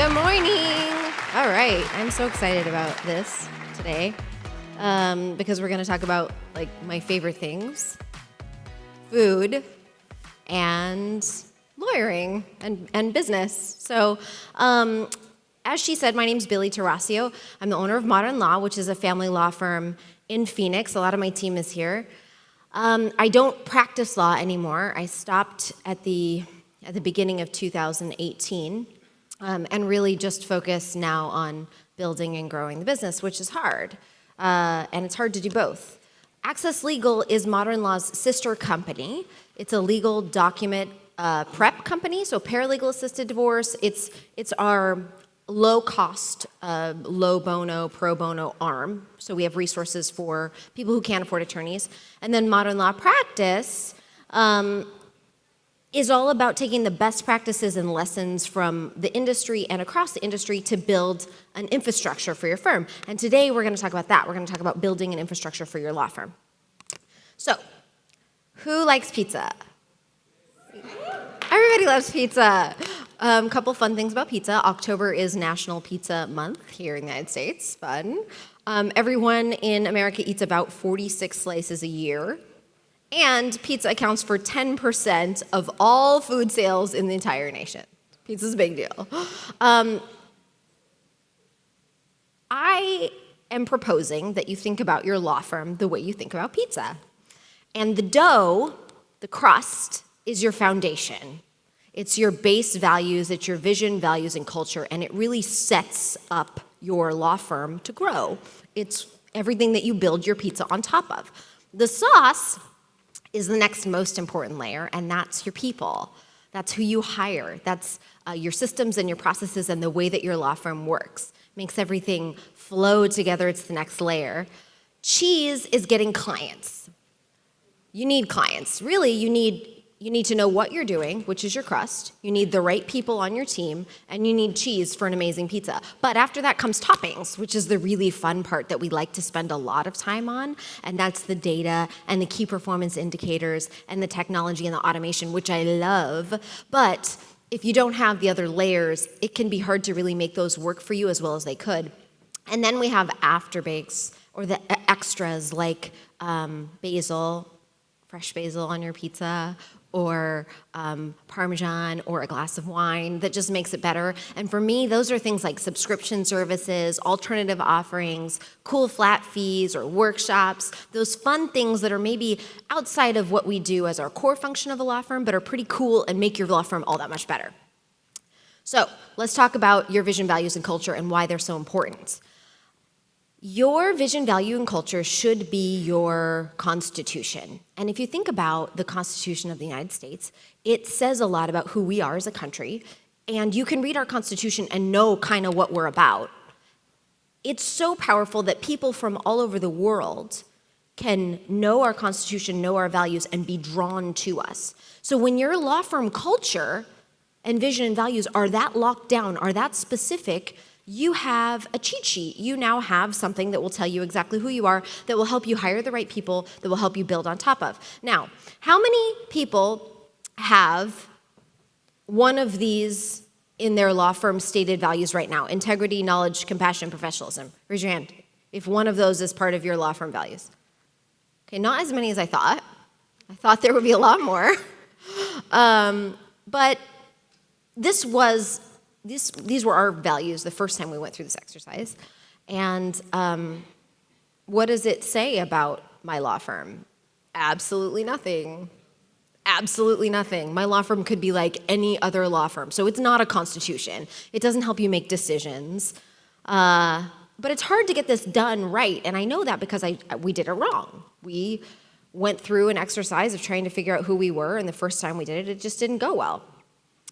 Good morning. All right, I'm so excited about this today because we're going to talk about like my favorite things, food, and lawyering and business. So, as she said, my name's Billie Tarascio. I'm the owner of Modern Law, which is a family law firm in Phoenix. A lot of my team is here. I don't practice law anymore. I stopped at the beginning of 2018. And really just focus now on building and growing the business, which is hard. And it's hard to do both. Access Legal is Modern Law's sister company. It's a legal document prep company, so paralegal assisted divorce. It's our low-cost, low bono, pro bono arm. So we have resources for people who can't afford attorneys. And then Modern Law Practice is all about taking the best practices and lessons from the industry and across the industry to build an infrastructure for your firm. And today we're going to talk about that. We're going to talk about building an infrastructure for your law firm. So, who likes pizza? Everybody loves pizza. Couple fun things about pizza. October is National Pizza Month here in the United States. Fun. Everyone in America eats about 46 slices a year. And pizza accounts for 10% of all food sales in the entire nation. Pizza's a big deal. I am proposing that you think about your law firm the way you think about pizza. And the dough, the crust, is your foundation. It's your base values, it's your vision, values, and culture, and it really sets up your law firm to grow. It's everything that you build your pizza on top of. The sauce is the next most important layer, and that's your people. That's who you hire. That's your systems and your processes and the way that your law firm works. Makes everything flow together. It's the next layer. Cheese is getting clients. You need clients. Really, you need to know what you're doing, which is your crust. You need the right people on your team, and you need cheese for an amazing pizza. But after that comes toppings, which is the really fun part that we like to spend a lot of time on, and that's the data and the key performance indicators and the technology and the automation, which I love. But if you don't have the other layers, it can be hard to really make those work for you as well as they could. And then we have afterbakes or the extras like basil, fresh basil on your pizza, or Parmesan, or a glass of wine that just makes it better. And for me, those are things like subscription services, alternative offerings, cool flat fees, or workshops, those fun things that are maybe outside of what we do as our core function of a law firm, but are pretty cool and make your law firm all that much better. So let's talk about your vision, values, and culture and why they're so important. Your vision, value, and culture should be your constitution. And if you think about the Constitution of the United States, it says a lot about who we are as a country, and you can read our Constitution and know kind of what we're about. It's so powerful that people from all over the world can know our Constitution, know our values, and be drawn to us. So when your law firm culture and vision and values are that locked down, are that specific, you have a cheat sheet. You now have something that will tell you exactly who you are, that will help you hire the right people, that will help you build on top of. Now, how many people have one of these in their law firm stated values right now? Integrity, knowledge, compassion, professionalism. Raise your hand if one of those is part of your law firm values. Okay, not as many as I thought. I thought there would be a lot more. But these were our values the first time we went through this exercise. And what does it say about my law firm? Absolutely nothing. Absolutely nothing. My law firm could be like any other law firm. So it's not a constitution. It doesn't help you make decisions. But it's hard to get this done right. And I know that because we did it wrong. We went through an exercise of trying to figure out who we were. And the first time we did it, it just didn't go well.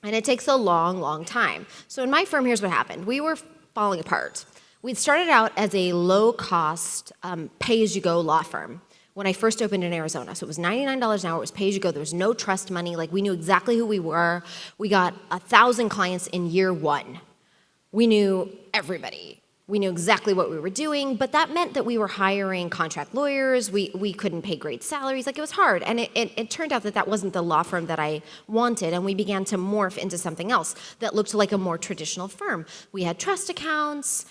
And it takes a long, long time. So in my firm, here's what happened. We were falling apart. We'd started out as a low-cost, pay-as-you-go law firm when I first opened in Arizona. So it was $99 an hour. It was pay-as-you-go. There was no trust money. Like, we knew exactly who we were. We got 1,000 clients in year one. We knew everybody. We knew exactly what we were doing, but that meant that we were hiring contract lawyers. We couldn't pay great salaries. Like, it was hard. And it turned out that that wasn't the law firm that I wanted, and we began to morph into something else that looked like a more traditional firm. We had trust accounts.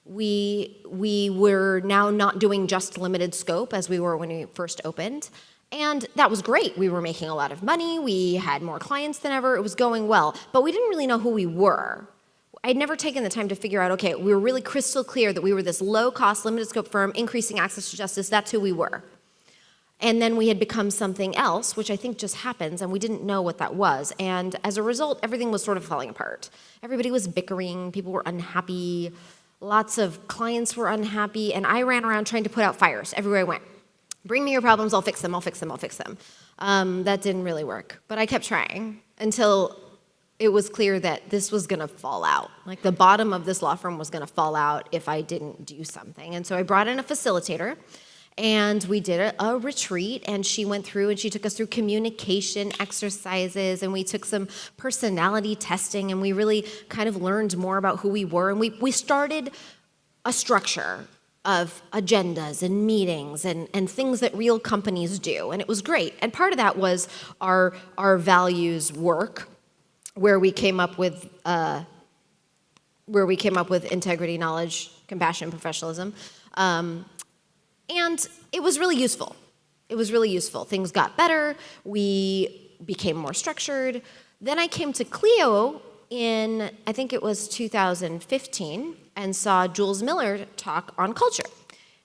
We were now not doing just limited scope as we were when we first opened. And that was great. We were making a lot of money. We had more clients than ever. It was going well. But we didn't really know who we were. I'd never taken the time to figure out, okay, we were really crystal clear that we were this low-cost, limited scope firm, increasing access to justice. That's who we were. And then we had become something else, which I think just happens, and we didn't know what that was. And as a result, everything was sort of falling apart. Everybody was bickering. People were unhappy. Lots of clients were unhappy. And I ran around trying to put out fires everywhere I went. Bring me your problems. I'll fix them. I'll fix them. I'll fix them. That didn't really work. But I kept trying until it was clear that this was going to fall out. Like, the bottom of this law firm was going to fall out if I didn't do something. And so I brought in a facilitator, and we did a retreat, and she went through and she took us through communication exercises, and we took some personality testing, and we really kind of learned more about who we were. And we started a structure of agendas and meetings and things that real companies do. And it was great. And part of that was our values work, where we came up with integrity, knowledge, compassion, professionalism, and it was really useful. It was really useful. Things got better. We became more structured. Then I came to Clio in, I think it was 2015, and saw Jules Miller talk on culture.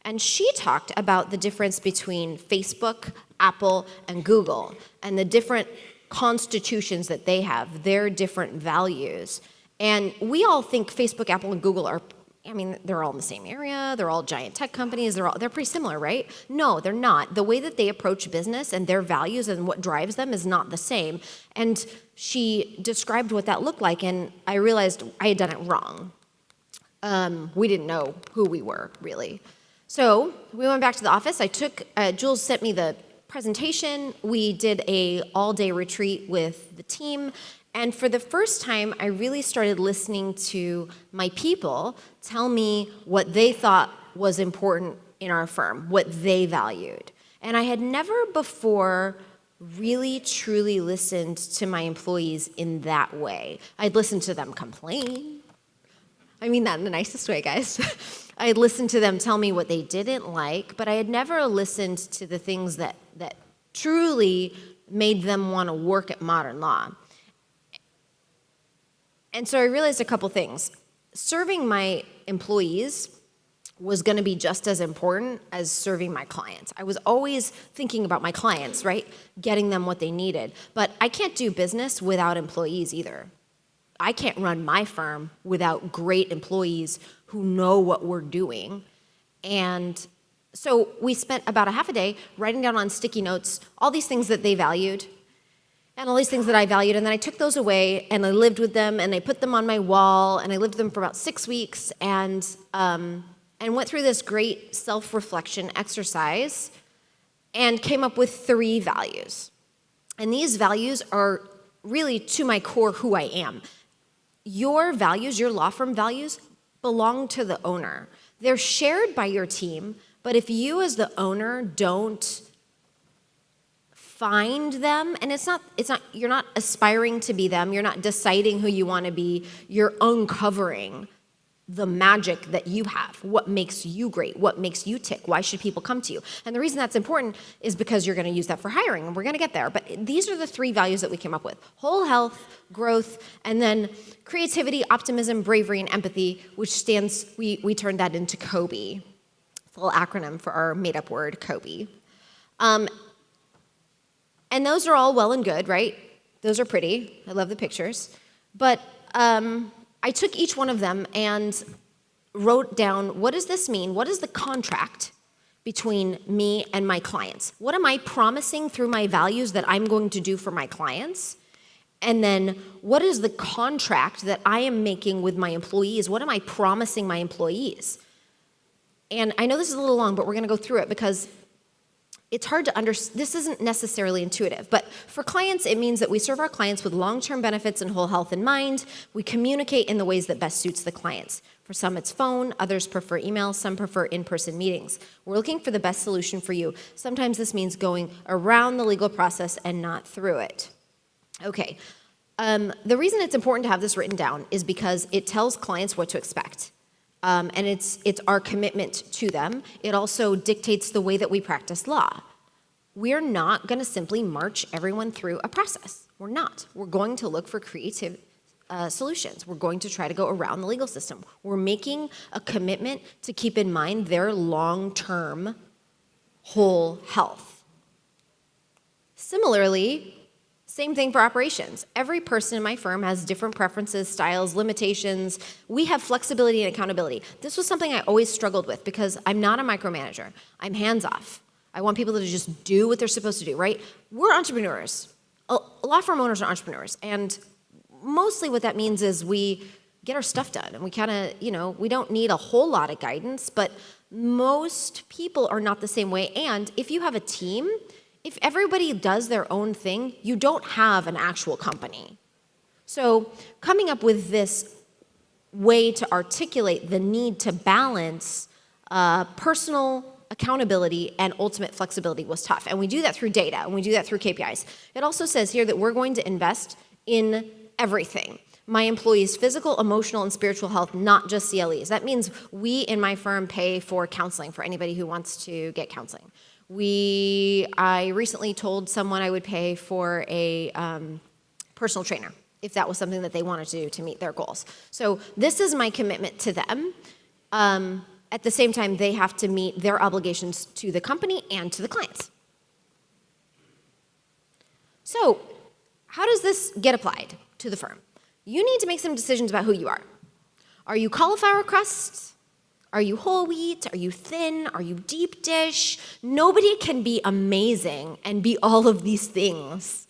And she talked about the difference between Facebook, Apple, and Google, and the different constitutions that they have, their different values. And we all think Facebook, Apple, and Google are, I mean, they're all in the same area, they're all giant tech companies, they're pretty similar, right? No, they're not. The way that they approach business and their values and what drives them is not the same. And she described what that looked like, and I realized I had done it wrong. We didn't know who we were, really. So we went back to the office. Jules sent me the presentation. We did a all-day retreat with the team, and for the first time, I really started listening to my people tell me what they thought was important in our firm, what they valued. And I had never before really truly listened to my employees in that way. I'd listened to them complain. I mean that in the nicest way, guys. I had listened to them tell me what they didn't like, but I had never listened to the things that truly made them want to work at Modern Law. And so I realized a couple things. Serving my employees was going to be just as important as serving my clients. I was always thinking about my clients, right? Getting them what they needed. But I can't do business without employees either. I can't run my firm without great employees who know what we're doing. And so we spent about a half a day writing down on sticky notes all these things that they valued and all these things that I valued. And then I took those away and I lived with them and I put them on my wall and I lived with them for about 6 weeks and went through this great self-reflection exercise and came up with 3 values. And these values are really to my core who I am. Your values, your law firm values, belong to the owner. They're shared by your team, but if you as the owner don't find them, and you're not aspiring to be them, you're not deciding who you want to be, you're uncovering the magic that you have, what makes you great, what makes you tick, why should people come to you? And the reason that's important is because you're going to use that for hiring, and we're going to get there. But these are the 3 values that we came up with: whole health, growth, and then creativity, optimism, bravery, and empathy, which stands, we turned that into COBE. It's a little acronym for our made-up word, COBE. And those are all well and good, right? Those are pretty. I love the pictures. But I took each one of them and wrote down, what does this mean? What is the contract between me and my clients? What am I promising through my values that I'm going to do for my clients? And then what is the contract that I am making with my employees? What am I promising my employees? And I know this is a little long, but we're going to go through it because it's hard to understand. This isn't necessarily intuitive, but for clients, it means that we serve our clients with long-term benefits and whole health in mind. We communicate in the ways that best suits the clients. For some, it's phone. Others prefer email. Some prefer in-person meetings. We're looking for the best solution for you. Sometimes this means going around the legal process and not through it. Okay. The reason it's important to have this written down is because it tells clients what to expect. And it's our commitment to them. It also dictates the way that we practice law. We're not going to simply march everyone through a process. We're not. We're going to look for creative solutions. We're going to try to go around the legal system. We're making a commitment to keep in mind their long-term whole health. Similarly, same thing for operations. Every person in my firm has different preferences, styles, limitations. We have flexibility and accountability. This was something I always struggled with because I'm not a micromanager. I'm hands-off. I want people to just do what they're supposed to do, right? We're entrepreneurs. Law firm owners are entrepreneurs. And mostly what that means is we get our stuff done. And we kind of, we don't need a whole lot of guidance, but most people are not the same way. And if you have a team, if everybody does their own thing, you don't have an actual company. So coming up with this way to articulate the need to balance personal accountability and ultimate flexibility was tough. And we do that through data, and we do that through KPIs. It also says here that we're going to invest in everything. My employees' physical, emotional, and spiritual health, not just CLEs. That means we in my firm pay for counseling for anybody who wants to get counseling. I recently told someone I would pay for a personal trainer if that was something that they wanted to do to meet their goals. So this is my commitment to them. At the same time, they have to meet their obligations to the company and to the clients. So how does this get applied to the firm? You need to make some decisions about who you are. Are you cauliflower crust? Are you whole wheat? Are you thin? Are you deep dish? Nobody can be amazing and be all of these things.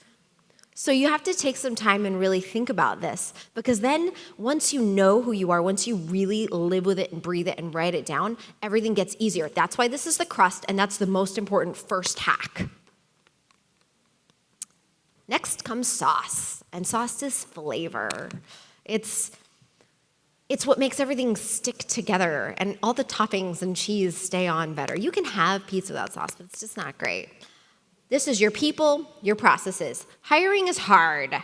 So you have to take some time and really think about this, because then once you know who you are, once you really live with it and breathe it and write it down, everything gets easier. That's why this is the crust, and that's the most important first hack. Next comes sauce, and sauce is flavor. It's what makes everything stick together, and all the toppings and cheese stay on better. You can have pizza without sauce, but it's just not great. This is your people, your processes. Hiring is hard.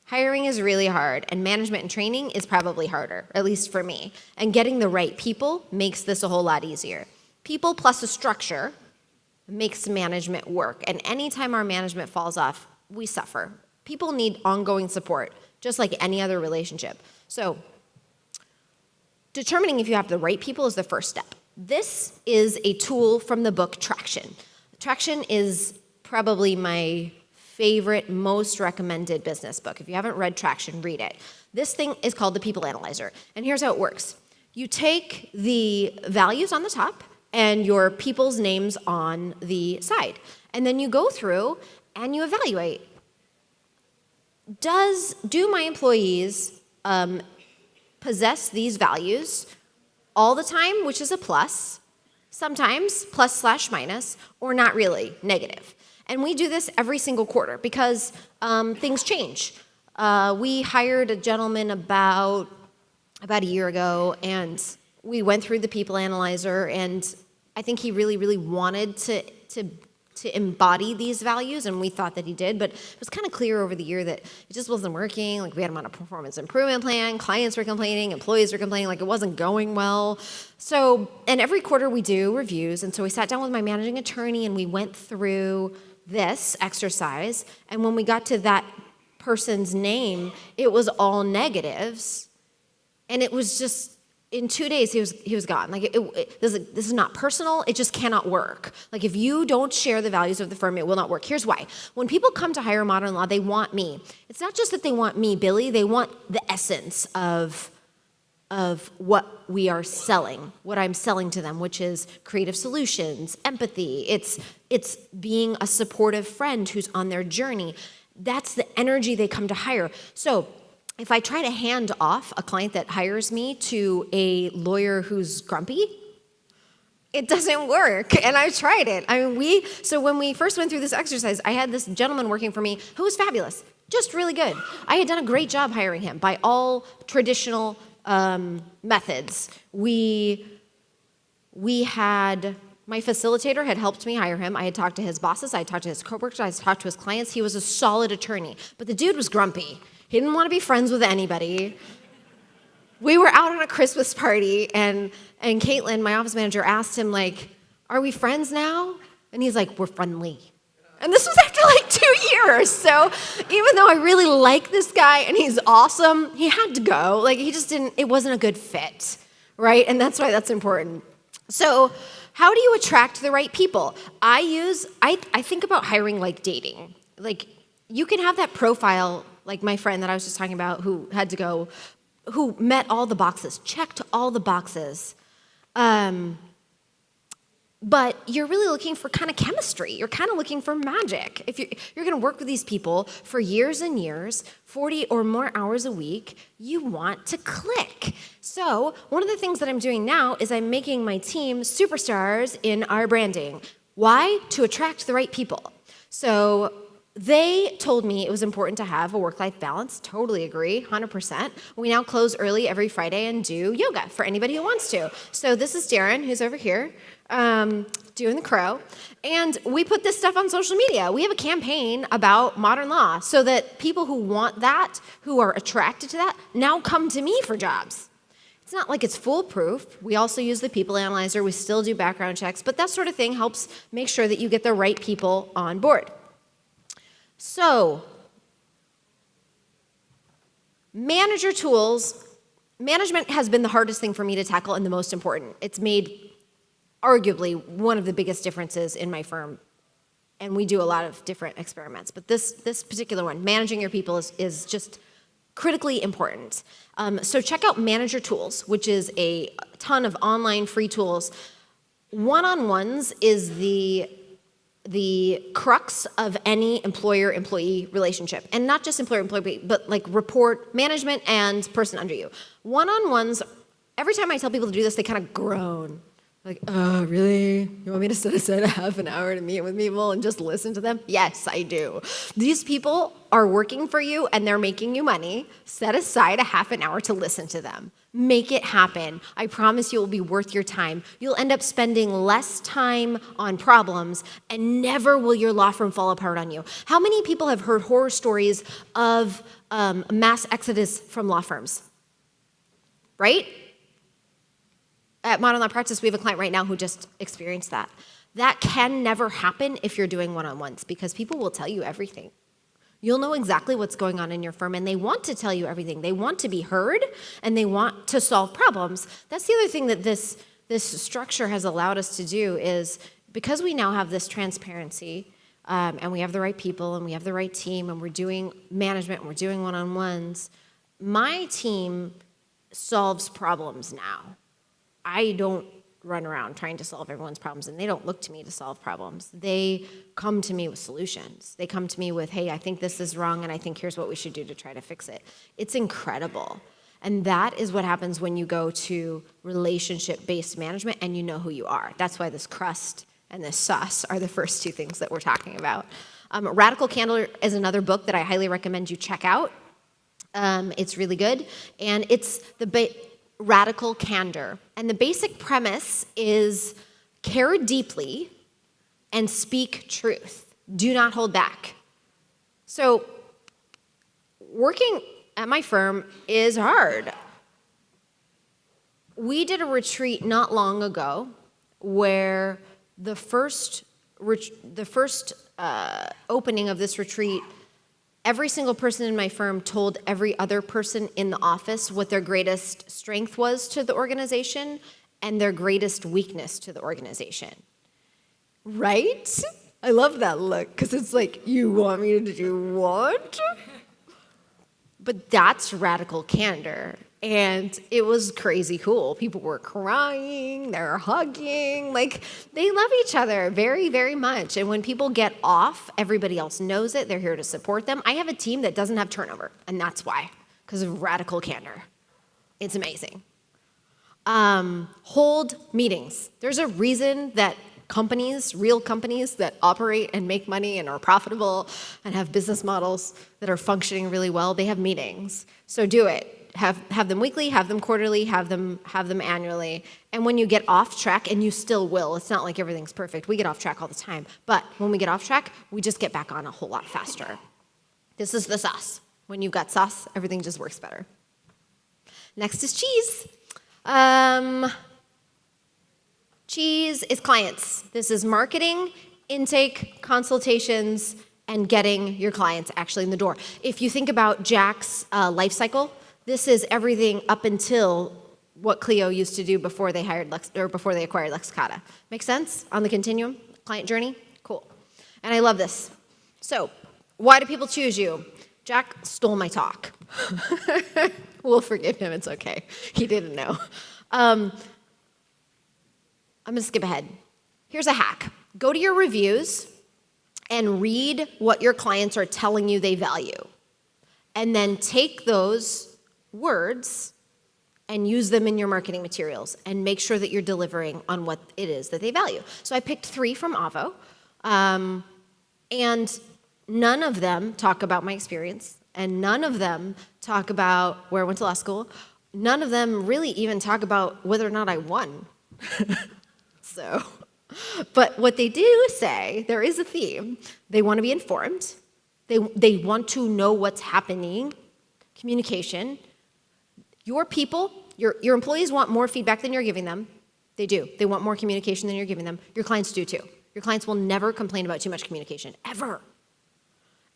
Hiring is really hard, and management and training is probably harder, at least for me. And getting the right people makes this a whole lot easier. People plus a structure makes management work, and anytime our management falls off, we suffer. People need ongoing support, just like any other relationship. So determining if you have the right people is the first step. This is a tool from the book Traction. Traction is probably my favorite, most recommended business book. If you haven't read Traction, read it. This thing is called the People Analyzer, and here's how it works. You take the values on the top and your people's names on the side, and then you go through and you evaluate. Do my employees possess these values all the time, which is a plus, sometimes plus/minus, or not really, negative. And we do this every single quarter because things change. We hired a gentleman about a year ago, and we went through the People Analyzer, and I think he really, really wanted to embody these values, and we thought that he did, but it was kind of clear over the year that it just wasn't working. Like, we had him on a performance improvement plan, clients were complaining, employees were complaining, like it wasn't going well. So, and every quarter we do reviews, and so we sat down with my managing attorney and we went through this exercise, and when we got to that person's name, it was all negatives, and it was just, in 2 days, he was gone. Like, this is not personal. It just cannot work. Like, if you don't share the values of the firm, it will not work. Here's why. When people come to hire Modern Law, they want me. It's not just that they want me, Billie. They want the essence of what we are selling, what I'm selling to them, which is creative solutions, empathy. It's being a supportive friend who's on their journey. That's the energy they come to hire. So if I try to hand off a client that hires me to a lawyer who's grumpy, It doesn't work, and I tried it. I mean, so when we first went through this exercise, I had this gentleman working for me who was fabulous, just really good. I had done a great job hiring him by all traditional methods. My facilitator had helped me hire him. I had talked to his bosses, I had talked to his coworkers, I had talked to his clients. He was a solid attorney, but the dude was grumpy. He didn't want to be friends with anybody. We were out on a Christmas party, and Caitlin, my office manager, asked him, like, are we friends now? And he's like, we're friendly. And this was after like 2 years. So even though I really like this guy and he's awesome, he had to go. Like, it wasn't a good fit, right? And that's why that's important. So how do you attract the right people? I think about hiring like dating. Like, you can have that profile, like my friend that I was just talking about who had to go, who met all the boxes, checked all the boxes. But you're really looking for kind of chemistry. You're kind of looking for magic. If you're going to work with these people for years and years, 40 or more hours a week, you want to click. So one of the things that I'm doing now is I'm making my team superstars in our branding. Why? To attract the right people. So they told me it was important to have a work-life balance. Totally agree, 100%. We now close early every Friday and do yoga for anybody who wants to. So this is Darren, who's over here, doing the crow. And we put this stuff on social media. We have a campaign about modern law so that people who want that, who are attracted to that, now come to me for jobs. It's not like it's foolproof. We also use the people analyzer. We still do background checks, but that sort of thing helps make sure that you get the right people on board. So, manager tools. Management has been the hardest thing for me to tackle and the most important. It's made arguably one of the biggest differences in my firm. And we do a lot of different experiments. But this particular one, managing your people, is just critically important. So check out Manager Tools, which is a ton of online free tools. One-on-ones is the crux of any employer-employee relationship. And not just employer-employee, but like report management and person under you. One-on-ones, every time I tell people to do this, they kind of groan. Like, oh, really? You want me to set aside a half an hour to meet with people and just listen to them? Yes, I do. These people are working for you and they're making you money. Set aside a half an hour to listen to them. Make it happen. I promise you it will be worth your time. You'll end up spending less time on problems and never will your law firm fall apart on you. How many people have heard horror stories of mass exodus from law firms? Right? At Modern Law Practice, we have a client right now who just experienced that. That can never happen if you're doing one-on-ones because people will tell you everything. You'll know exactly what's going on in your firm, and they want to tell you everything. They want to be heard, and they want to solve problems. That's the other thing that this structure has allowed us to do is because we now have this transparency, and we have the right people, and we have the right team, and we're doing management, and we're doing one-on-ones, my team solves problems now. I don't run around trying to solve everyone's problems, and they don't look to me to solve problems. They come to me with solutions. They come to me with, hey, I think this is wrong, and I think here's what we should do to try to fix it. It's incredible. And that is what happens when you go to relationship-based management and you know who you are. That's why this crust and this sauce are the first two things that we're talking about. Radical Candor is another book that I highly recommend you check out. It's really good, and it's Radical Candor. And the basic premise is care deeply and speak truth. Do not hold back. So working at my firm is hard. We did a retreat not long ago where the first opening of this retreat, every single person in my firm told every other person in the office what their greatest strength was to the organization and their greatest weakness to the organization. Right? I love that look, because it's like, you want me to do what? But that's radical candor. And it was crazy cool. People were crying, they were hugging, like they love each other very, very much. And when people get off, everybody else knows it. They're here to support them. I have a team that doesn't have turnover, and that's why, because of radical candor. It's amazing. Hold meetings. There's a reason that companies, real companies that operate and make money and are profitable and have business models that are functioning really well, they have meetings. So do it. Have them weekly, have them quarterly, have them annually. And when you get off track, and you still will, it's not like everything's perfect. We get off track all the time. But when we get off track, we just get back on a whole lot faster. This is the sauce. When you've got sauce, everything just works better. Next is cheese. Cheese is clients. This is marketing, intake, consultations, and getting your clients actually in the door. If you think about Jack's life cycle, this is everything up until what Clio used to do before they acquired Lexicata. Make sense on the continuum, client journey? Cool. And I love this. So, why do people choose you? Jack stole my talk. We'll forgive him, it's okay. He didn't know. I'm gonna skip ahead. Here's a hack. Go to your reviews and read what your clients are telling you they value. And then take those words and use them in your marketing materials and make sure that you're delivering on what it is that they value. So I picked 3 from Avo, and none of them talk about my experience, and none of them talk about where I went to law school. None of them really even talk about whether or not I won. So, but what they do say, there is a theme. They want to be informed. They want to know what's happening. Communication. Your people, your employees want more feedback than you're giving them. They do. They want more communication than you're giving them. Your clients do too. Your clients will never complain about too much communication, ever.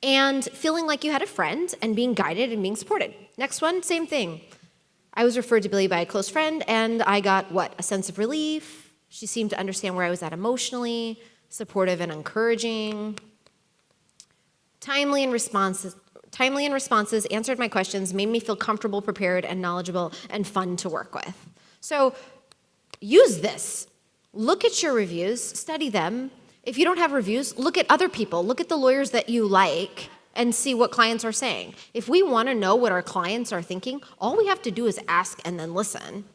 And feeling like you had a friend and being guided and being supported. Next one, same thing. I was referred to Billie by a close friend, and I got, what, a sense of relief. She seemed to understand where I was at emotionally, supportive and encouraging. Timely in responses, answered my questions, made me feel comfortable, prepared, and knowledgeable, and fun to work with. So use this. Look at your reviews, study them. If you don't have reviews, look at other people. Look at the lawyers that you like and see what clients are saying. If we want to know what our clients are thinking, all we have to do is ask and then listen.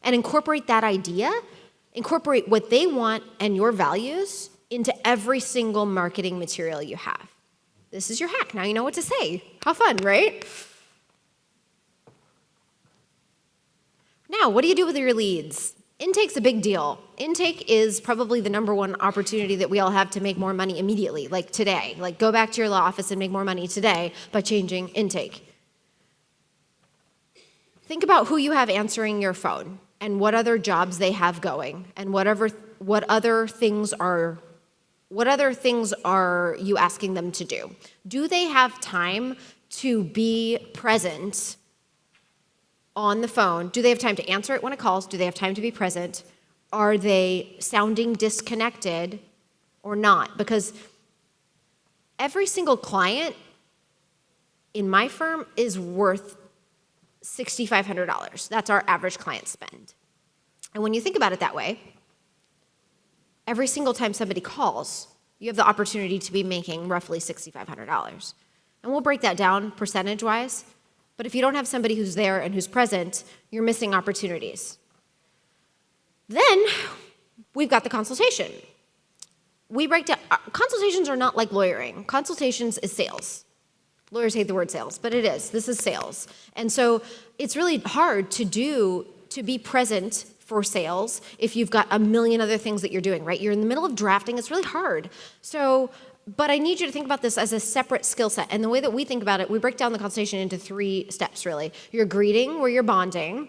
And incorporate that idea, incorporate what they want and your values into every single marketing material you have. This is your hack. Now you know what to say. How fun, right? Now, what do you do with your leads? Intake's a big deal. Intake is probably the #1 opportunity that we all have to make more money immediately, like today. Like go back to your law office and make more money today by changing intake. Think about who you have answering your phone and what other jobs they have going and what other things are you asking them to do? Do they have time to be present on the phone? Do they have time to answer it when it calls? Do they have time to be present? Are they sounding disconnected or not? Because every single client in my firm is worth $6,500. That's our average client spend. And when you think about it that way, every single time somebody calls, you have the opportunity to be making roughly $6,500. And we'll break that down percentage-wise. But if you don't have somebody who's there and who's present, you're missing opportunities. Then we've got the consultation. We break down, consultations are not like lawyering. Consultations is sales. Lawyers hate the word sales, but it is. This is sales. And so it's really hard to be present for sales if you've got a million other things that you're doing, right? You're in the middle of drafting, it's really hard. So, but I need you to think about this as a separate skill set. And the way that we think about it, we break down the consultation into 3 steps, really. Your greeting, where you're bonding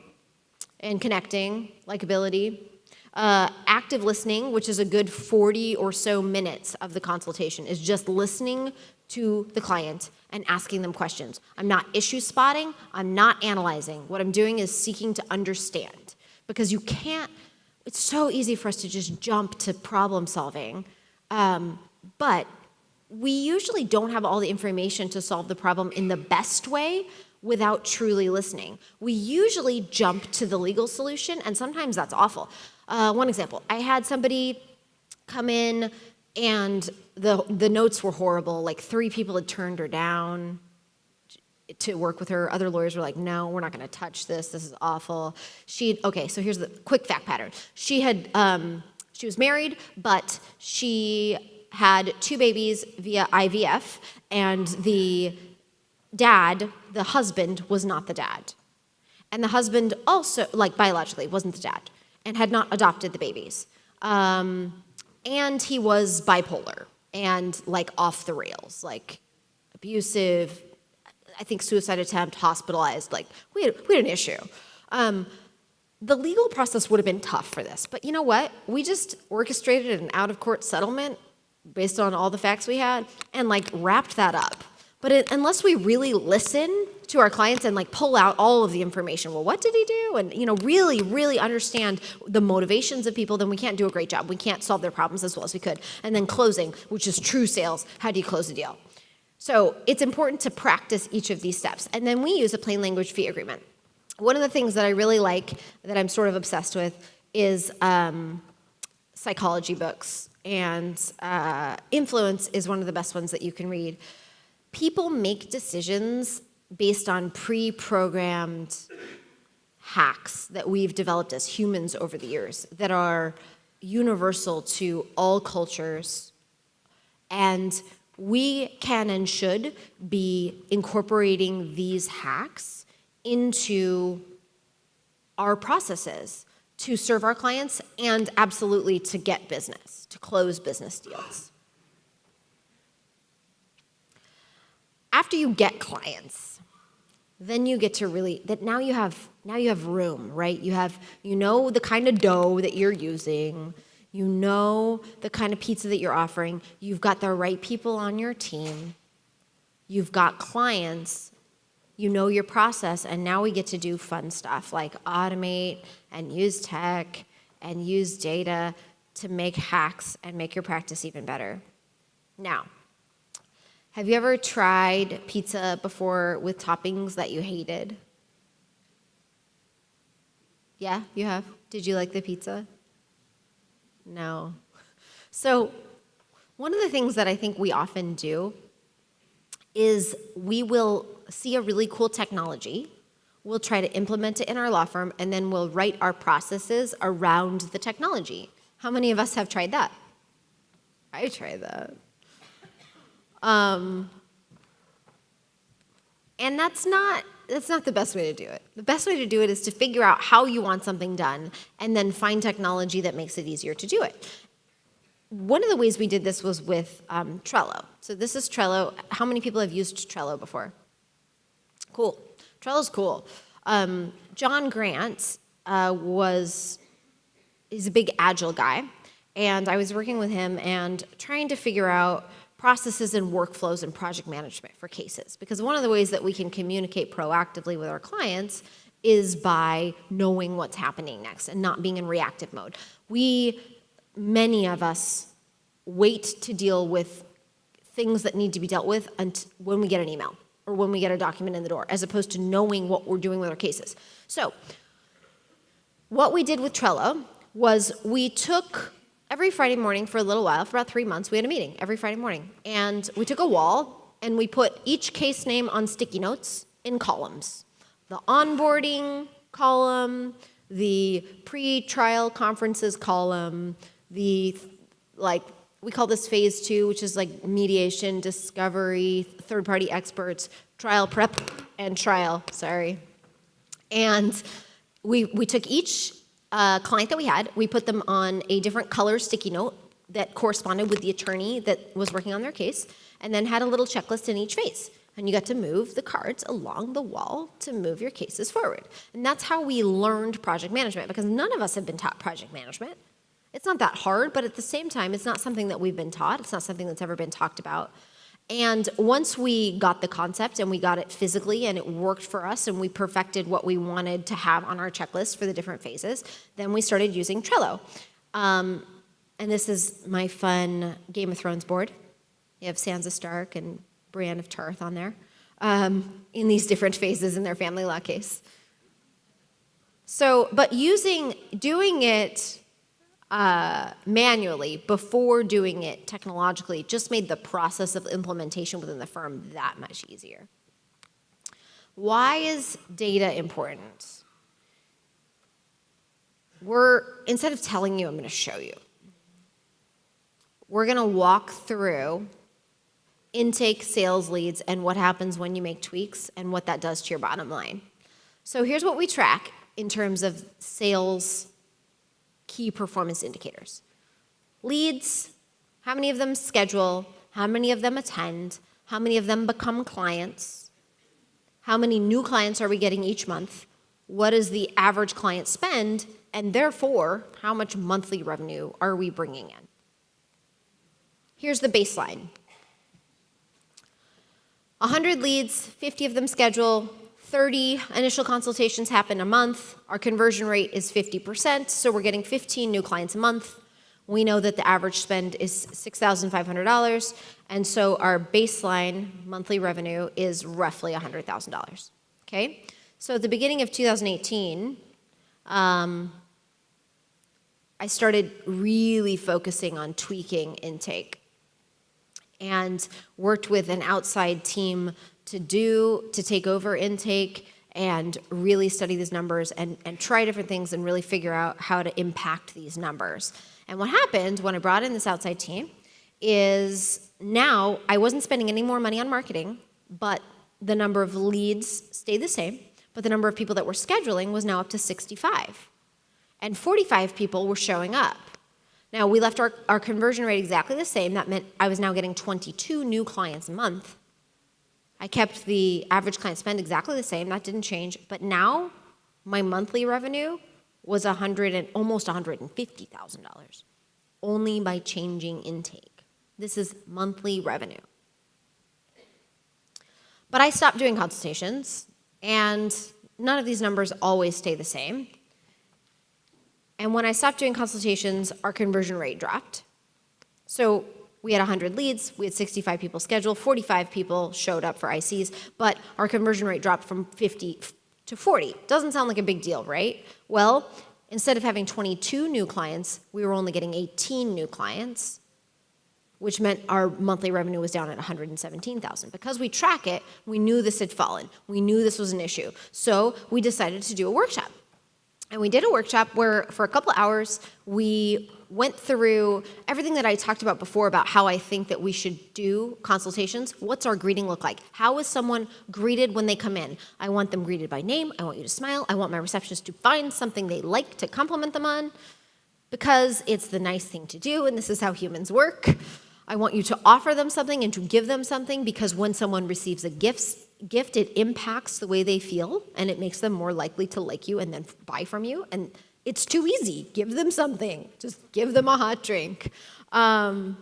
and connecting, likability. Active listening, which is a good 40 or so minutes of the consultation, is just listening to the client and asking them questions. I'm not issue spotting, I'm not analyzing. What I'm doing is seeking to understand. Because you can't, it's so easy for us to just jump to problem solving. But we usually don't have all the information to solve the problem in the best way without truly listening. We usually jump to the legal solution, and sometimes that's awful. One example, I had somebody come in and the notes were horrible, like 3 people had turned her down. to work with her. Other lawyers were like, no, we're not going to touch this. This is awful. Okay, so here's the quick fact pattern. She was married, but she had 2 babies via IVF, and the husband, was not the dad. And the husband also, like biologically, wasn't the dad and had not adopted the babies. And he was bipolar and like off the rails, like abusive, I think suicide attempt, hospitalized, like we had an issue. The legal process would have been tough for this, but you know what? We just orchestrated an out-of-court settlement based on all the facts we had and like wrapped that up. But unless we really listen to our clients and like pull out all of the information, well, what did he do? And really, really understand the motivations of people, then we can't do a great job. We can't solve their problems as well as we could. And then closing, which is true sales. How do you close a deal? So it's important to practice each of these steps. And then we use a plain language fee agreement. One of the things that I really like, that I'm sort of obsessed with, is psychology books. And Influence is one of the best ones that you can read. People make decisions based on pre-programmed hacks that we've developed as humans over the years that are universal to all cultures. And we can and should be incorporating these hacks into our processes to serve our clients and absolutely to get business, to close business deals. After you get clients, then you get to now you have room, right? You know the kind of dough that you're using, you know the kind of pizza that you're offering, you've got the right people on your team, you've got clients, you know your process, and now we get to do fun stuff like automate and use tech and use data to make hacks and make your practice even better. Now, have you ever tried pizza before with toppings that you hated? Yeah, you have? Did you like the pizza? No. So one of the things that I think we often do is we will see a really cool technology, we'll try to implement it in our law firm, and then we'll write our processes around the technology. How many of us have tried that? I tried that. And that's not the best way to do it. The best way to do it is to figure out how you want something done and then find technology that makes it easier to do it. One of the ways we did this was with Trello. So this is Trello. How many people have used Trello before? Cool. Trello's cool. John Grant he's a big agile guy, and I was working with him and trying to figure out processes and workflows and project management for cases. Because one of the ways that we can communicate proactively with our clients is by knowing what's happening next and not being in reactive mode. Many of us wait to deal with things that need to be dealt with when we get an email or when we get a document in the door, as opposed to knowing what we're doing with our cases. So what we did with Trello was we took every Friday morning for a little while, for about 3 months, we had a meeting every Friday morning. And we took a wall and we put each case name on sticky notes in columns. The onboarding column, the pre-trial conferences column, we call this phase 2, which is like mediation, discovery, third-party experts, trial prep, and trial, And we took each client that we had, we put them on a different color sticky note that corresponded with the attorney that was working on their case, and then had a little checklist in each phase. And you got to move the cards along the wall to move your cases forward. And that's how we learned project management, because none of us have been taught project management. It's not that hard, but at the same time, it's not something that we've been taught. It's not something that's ever been talked about. And once we got the concept and we got it physically and it worked for us and we perfected what we wanted to have on our checklist for the different phases, then we started using Trello. And this is my fun Game of Thrones board. You have Sansa Stark and Brienne of Tarth on there in these different phases in their family law case. So, but doing it manually before doing it technologically just made the process of implementation within the firm that much easier. Why is data important? Instead of telling you, I'm going to show you. We're going to walk through intake, sales leads, and what happens when you make tweaks and what that does to your bottom line. So here's what we track in terms of sales key performance indicators. Leads, how many of them schedule, how many of them attend, how many of them become clients, how many new clients are we getting each month, what is the average client spend, and therefore, how much monthly revenue are we bringing in? Here's the baseline. 100 leads, 50 of them schedule, 30 initial consultations happen a month. Our conversion rate is 50%, so we're getting 15 new clients a month. We know that the average spend is $6,500, and so our baseline monthly revenue is roughly $100,000, okay? So at the beginning of 2018, I started really focusing on tweaking intake and worked with an outside team to take over intake and really study these numbers and try different things and really figure out how to impact these numbers. And what happened when I brought in this outside team is now I wasn't spending any more money on marketing, but the number of leads stayed the same, but the number of people that were scheduling was now up to 65. And 45 people were showing up. Now, we left our conversion rate exactly the same. That meant I was now getting 22 new clients a month. I kept the average client spend exactly the same. That didn't change. But now, my monthly revenue was almost $150,000, only by changing intake. This is monthly revenue. But I stopped doing consultations, and none of these numbers always stay the same. And when I stopped doing consultations, our conversion rate dropped. So we had 100 leads, we had 65 people scheduled, 45 people showed up for ICs, but our conversion rate dropped from 50 to 40. Doesn't sound like a big deal, right? Well, instead of having 22 new clients, we were only getting 18 new clients, which meant our monthly revenue was down at $117,000. Because we track it, we knew this had fallen. We knew this was an issue. So we decided to do a workshop. And we did a workshop where for a couple hours, we went through everything that I talked about before about how I think that we should do consultations. What's our greeting look like? How is someone greeted when they come in? I want them greeted by name. I want you to smile. I want my receptionist to find something they like to compliment them on because it's the nice thing to do, and this is how humans work. I want you to offer them something and to give them something because when someone receives a gift, it impacts the way they feel, and it makes them more likely to like you and then buy from you. And it's too easy. Give them something. Just give them a hot drink. And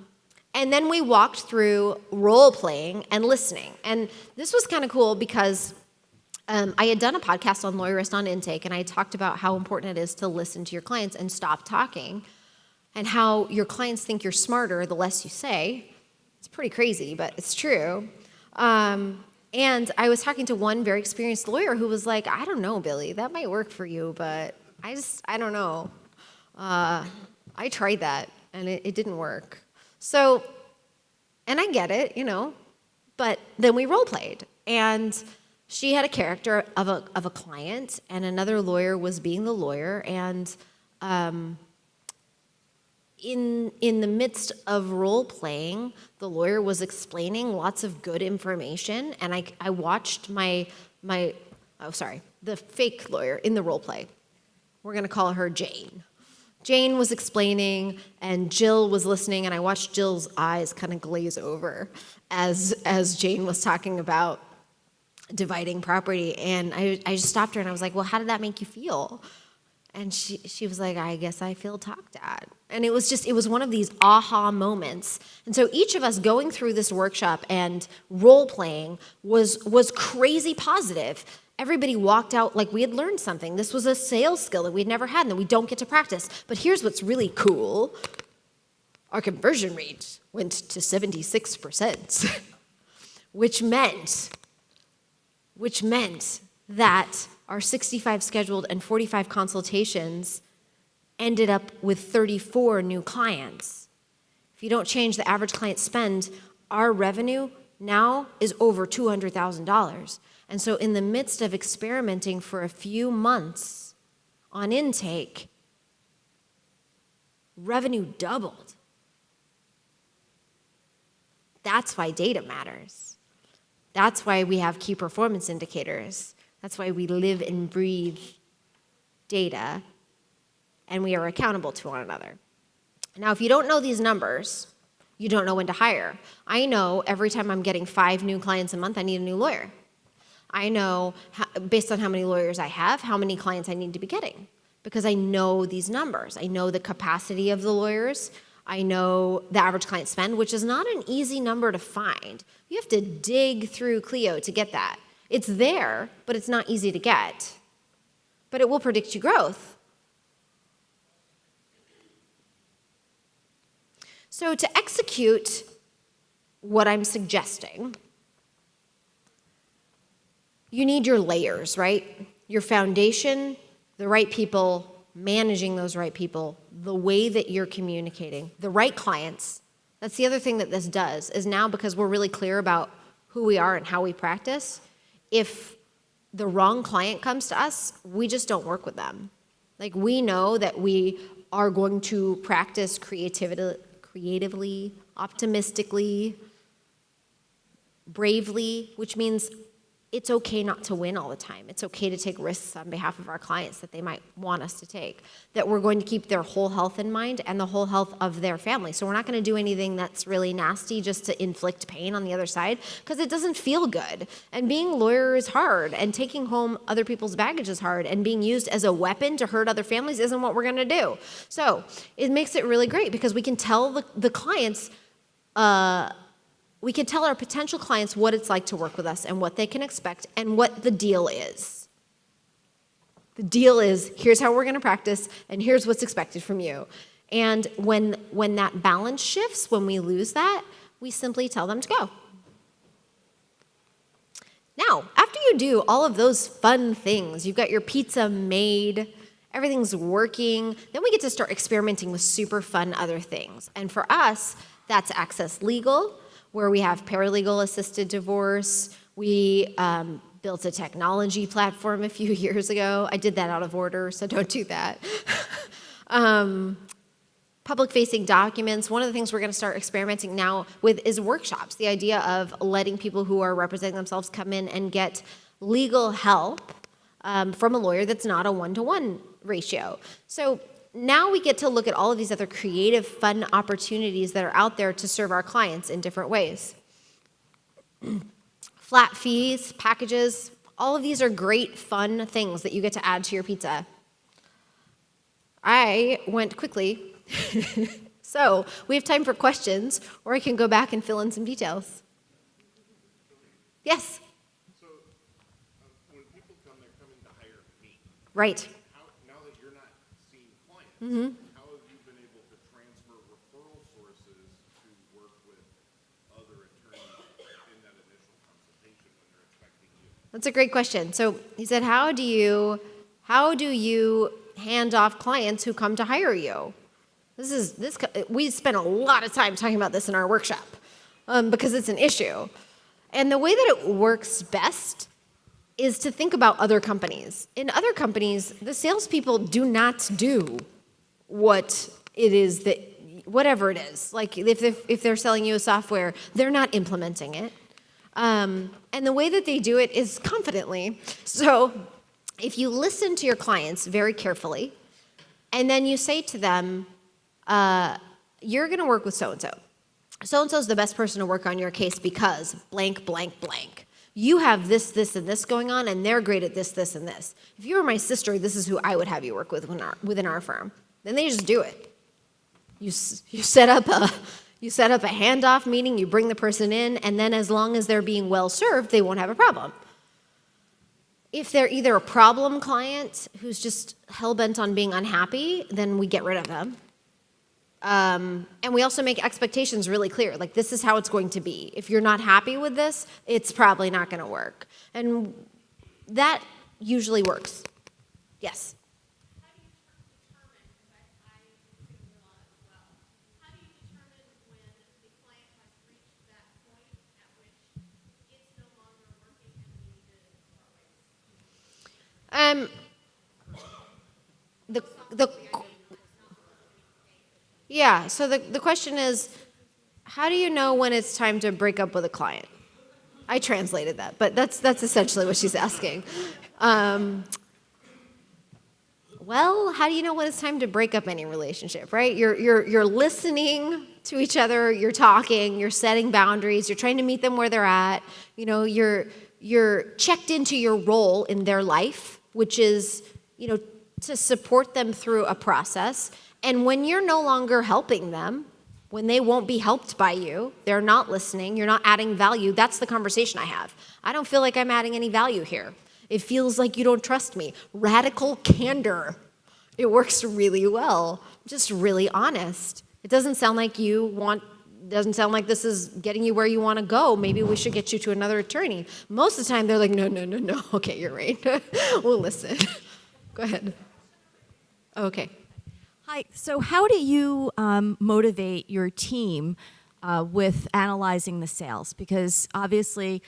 then we walked through role-playing and listening. And this was kind of cool because I had done a podcast on Lawyerist on intake, and I talked about how important it is to listen to your clients and stop talking, and how your clients think you're smarter the less you say. It's pretty crazy, but it's true. And I was talking to one very experienced lawyer who was like, I don't know, Billie, that might work for you, but I don't know. I tried that, and it didn't work. So, and I get it, but then we role played, and she had a character of a client, and another lawyer was being the lawyer, and in the midst of role playing, the lawyer was explaining lots of good information, and I watched the fake lawyer in the role play. We're gonna call her Jane. Jane was explaining, and Jill was listening, and I watched Jill's eyes kind of glaze over as Jane was talking about dividing property, and I just stopped her and I was like, well, how did that make you feel? And she was like, I guess I feel talked at. And it was one of these aha moments. And so each of us going through this workshop and role-playing was crazy positive. Everybody walked out like we had learned something. This was a sales skill that we'd never had and that we don't get to practice. But here's what's really cool. Our conversion rate went to 76%, which meant that our 65 scheduled and 45 consultations ended up with 34 new clients. If you don't change the average client spend, our revenue now is over $200,000. And so in the midst of experimenting for a few months on intake, revenue doubled. That's why data matters. That's why we have key performance indicators. That's why we live and breathe data, and we are accountable to one another. Now, if you don't know these numbers, you don't know when to hire. I know every time I'm getting 5 new clients a month, I need a new lawyer. I know, based on how many lawyers I have, how many clients I need to be getting, because I know these numbers. I know the capacity of the lawyers. I know the average client spend, which is not an easy number to find. You have to dig through Clio to get that. It's there, but it's not easy to get. But it will predict you growth. So to execute what I'm suggesting, you need your layers, right? Your foundation, the right people, managing those right people, the way that you're communicating, the right clients. That's the other thing that this does, is now because we're really clear about who we are and how we practice, if the wrong client comes to us, we just don't work with them. Like, we know that we are going to practice creatively, optimistically, bravely, which means it's okay not to win all the time. It's okay to take risks on behalf of our clients that they might want us to take, that we're going to keep their whole health in mind and the whole health of their family. So we're not going to do anything that's really nasty just to inflict pain on the other side, because it doesn't feel good. And being a lawyer is hard, and taking home other people's baggage is hard, and being used as a weapon to hurt other families isn't what we're going to do. So it makes it really great, because we can tell the clients, we can tell our potential clients what it's like to work with us and what they can expect and what the deal is. The deal is, here's how we're going to practice, and here's what's expected from you. And when that balance shifts, when we lose that, we simply tell them to go. Now, after you do all of those fun things, you've got your pizza made, everything's working, then we get to start experimenting with super fun other things. And for us, that's Access Legal, where we have paralegal assisted divorce. We built a technology platform a few years ago. I did that out of order, so don't do that. Public-facing documents. One of the things we're going to start experimenting now with is workshops. The idea of letting people who are representing themselves come in and get legal help from a lawyer that's not a one-to-one ratio. So now we get to look at all of these other creative, fun opportunities that are out there to serve our clients in different ways. Flat fees, packages, all of these are great, fun things that you get to add to your pizza. I went quickly, so we have time for questions, or I can go back and fill in some details. Yes? So when people come, they're coming to hire me. Right. Now that you're not seeing clients, how have you been able to transfer referral sources to work with other attorneys in that initial consultation when they're expecting you? That's a great question. So he said, how do you hand off clients who come to hire you? We spent a lot of time talking about this in our workshop because it's an issue. And the way that it works best is to think about other companies. In other companies, the salespeople do not do what it is that, whatever it is. Like if they're selling you a software, they're not implementing it. And the way that they do it is confidently. So if you listen to your clients very carefully, and then you say to them, you're going to work with so-and-so. So-and-so is the best person to work on your case because blank, blank, blank. You have this, this, and this going on, and they're great at this, this, and this. If you were my sister, this is who I would have you work with within our firm. Then they just do it. You set up a handoff meeting, you bring the person in, and then as long as they're being well served, they won't have a problem. If they're either a problem client who's just hell-bent on being unhappy, then we get rid of them. And we also make expectations really clear, like this is how it's going to be. If you're not happy with this, it's probably not going to work. And that usually works. Yes? How do you determine, because I figured a lot as well, how do you determine when the client has reached that point at which it's no longer working and we need to The yeah, so the question is, how do you know when it's time to break up with a client? I translated that, but that's essentially what she's asking. Well, how do you know when it's time to break up any relationship, right? You're listening to each other, you're talking, you're setting boundaries, you're trying to meet them where they're at. You know, you're checked into your role in their life, which is, to support them through a process. And when you're no longer helping them, when they won't be helped by you, they're not listening, you're not adding value, that's the conversation I have. I don't feel like I'm adding any value here. It feels like you don't trust me. Radical candor. It works really well. Just really honest. It doesn't sound like doesn't sound like this is getting you where you want to go. Maybe we should get you to another attorney. Most of the time, they're like, no. Okay, you're right. We'll listen. Go ahead. Okay. Hi. So how do you motivate your team with analyzing the sales? Because obviously,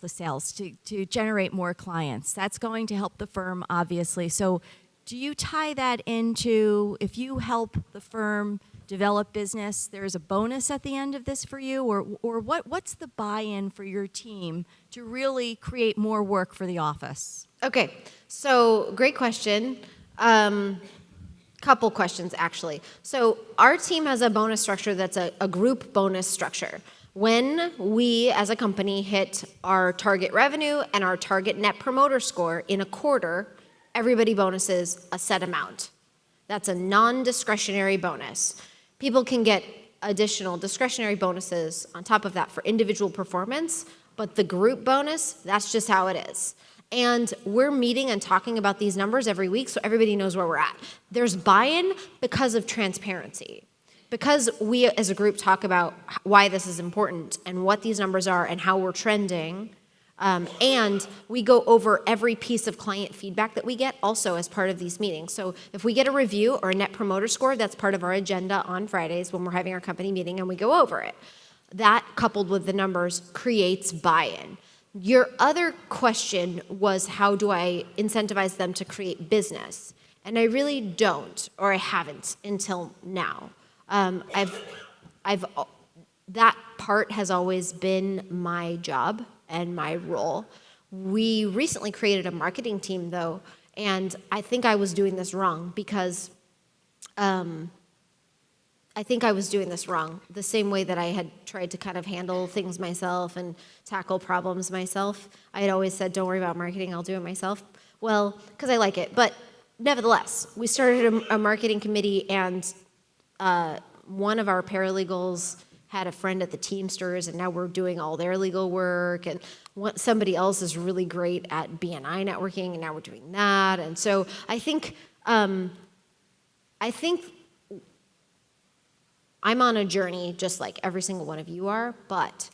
the sales to generate more clients. That's going to help the firm, obviously. So do you tie that into, if you help the firm develop business, there's a bonus at the end of this for you? Or what's the buy-in for your team to really create more work for the office? Okay. So great question. Couple questions, actually. So our team has a bonus structure that's a group bonus structure. When we, as a company, hit our target revenue and our target net promoter score in a quarter, everybody bonuses a set amount. That's a non-discretionary bonus. People can get additional discretionary bonuses on top of that for individual performance, but the group bonus, that's just how it is. And we're meeting and talking about these numbers every week so everybody knows where we're at. There's buy-in because of transparency. Because we as a group talk about why this is important and what these numbers are and how we're trending, and we go over every piece of client feedback that we get also as part of these meetings. So if we get a review or a net promoter score, that's part of our agenda on Fridays when we're having our company meeting and we go over it. That, coupled with the numbers, creates buy-in. Your other question was, how do I incentivize them to create business? And I really don't, or I haven't until now. That part has always been my job and my role. We recently created a marketing team, though, and I think I was doing this wrong because the same way that I had tried to kind of handle things myself and tackle problems myself. I had always said, don't worry about marketing, I'll do it myself. Well, because I like it. But nevertheless, we started a marketing committee, and one of our paralegals had a friend at the Teamsters, and now we're doing all their legal work. And somebody else is really great at BNI networking, and now we're doing that. And so I think I'm on a journey just like every single one of you are, but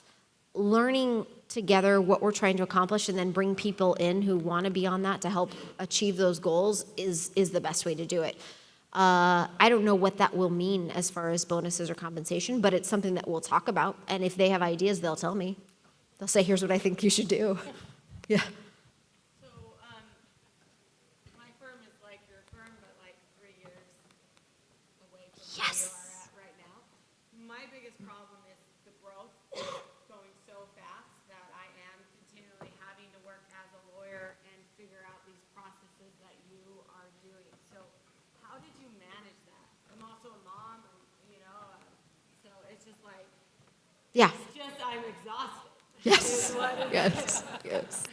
learning together what we're trying to accomplish and then bring people in who want to be on that to help achieve those goals is the best way to do it. I don't know what that will mean as far as bonuses or compensation, but it's something that we'll talk about. And if they have ideas, they'll tell me. They'll say, here's what I think you should do. Yeah. So, my firm is like your firm, but like 3 years away from where you are at right now. My biggest problem is the growth is going so fast that I am continually having to work as a lawyer and figure out these processes that you are doing. So how did you manage that? I'm also a mom, and, so it's just like, Yeah. it's just, I'm exhausted. Yes. Yes.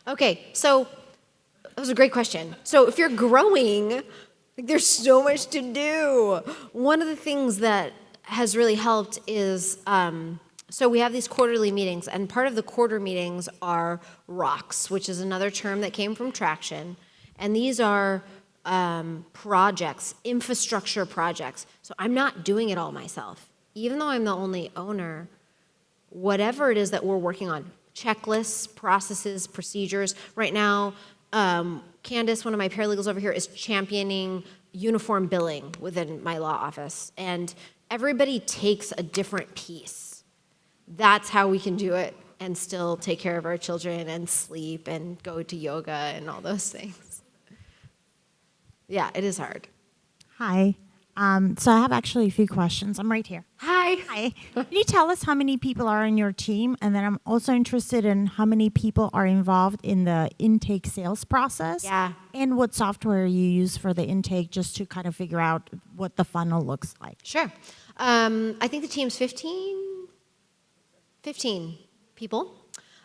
Okay, so that was a great question. So if you're growing, there's so much to do. One of the things that has really helped is, so we have these quarterly meetings, and part of the quarter meetings are ROCs, which is another term that came from Traction. And these are projects, infrastructure projects. So I'm not doing it all myself. Even though I'm the only owner, whatever it is that we're working on, checklists, processes, procedures. Right now, Candace, one of my paralegals over here, is championing uniform billing within my law office. And everybody takes a different piece. That's how we can do it. and still take care of our children and sleep and go to yoga and all those things. Yeah, it is hard. Hi. So I have actually a few questions. I'm right here. Hi. Hi. Can you tell us how many people are in your team? And then I'm also interested in how many people are involved in the intake sales process. Yeah. And what software you use for the intake, just to kind of figure out what the funnel looks like. Sure. I think the team's 15 people.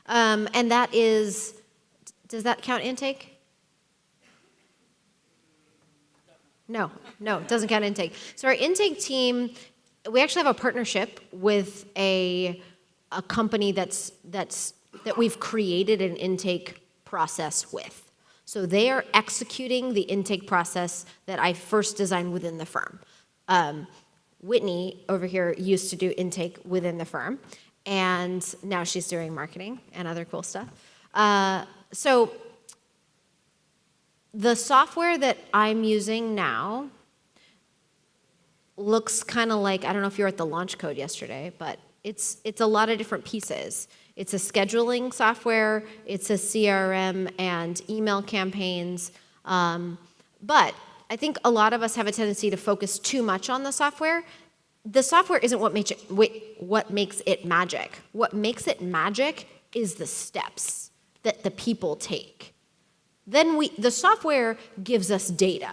And that is, does that count intake? No, it doesn't count intake. So our intake team, we actually have a partnership with a company that we've created an intake process with. So they are executing the intake process that I first designed within the firm. Whitney over here used to do intake within the firm, and now she's doing marketing and other cool stuff. So the software that I'm using now looks kind of like, I don't know if you were at the launch code yesterday, but it's a lot of different pieces. It's a scheduling software, it's a CRM and email campaigns, but I think a lot of us have a tendency to focus too much on the software. The software isn't what makes it magic. What makes it magic is the steps that the people take. Then the software gives us data.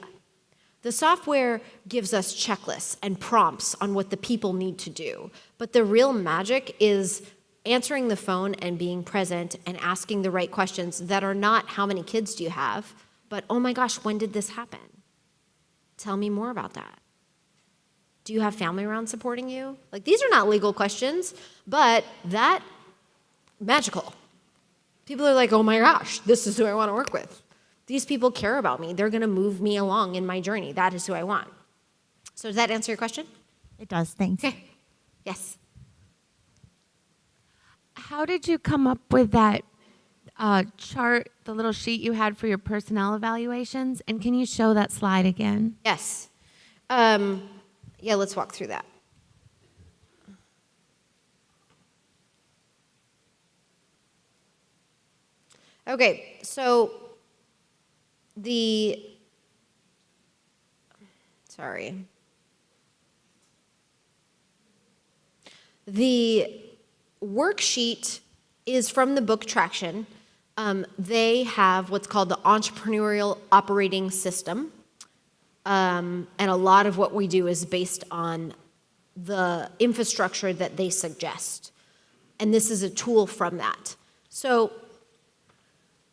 The software gives us checklists and prompts on what the people need to do. But the real magic is answering the phone and being present and asking the right questions that are not how many kids do you have, but oh my gosh, when did this happen? Tell me more about that. Do you have family around supporting you? Like, these are not legal questions, but that magical. People are like, oh my gosh, this is who I want to work with. These people care about me. They're going to move me along in my journey. That is who I want. So does that answer your question? It does, thanks. Okay. Yes. How did you come up with that chart, the little sheet you had for your personnel evaluations? And can you show that slide again? Yes. Yeah, let's walk through that. Okay, so the worksheet is from the book Traction. They have what's called the Entrepreneurial Operating System. And a lot of what we do is based on the infrastructure that they suggest. And this is a tool from that. So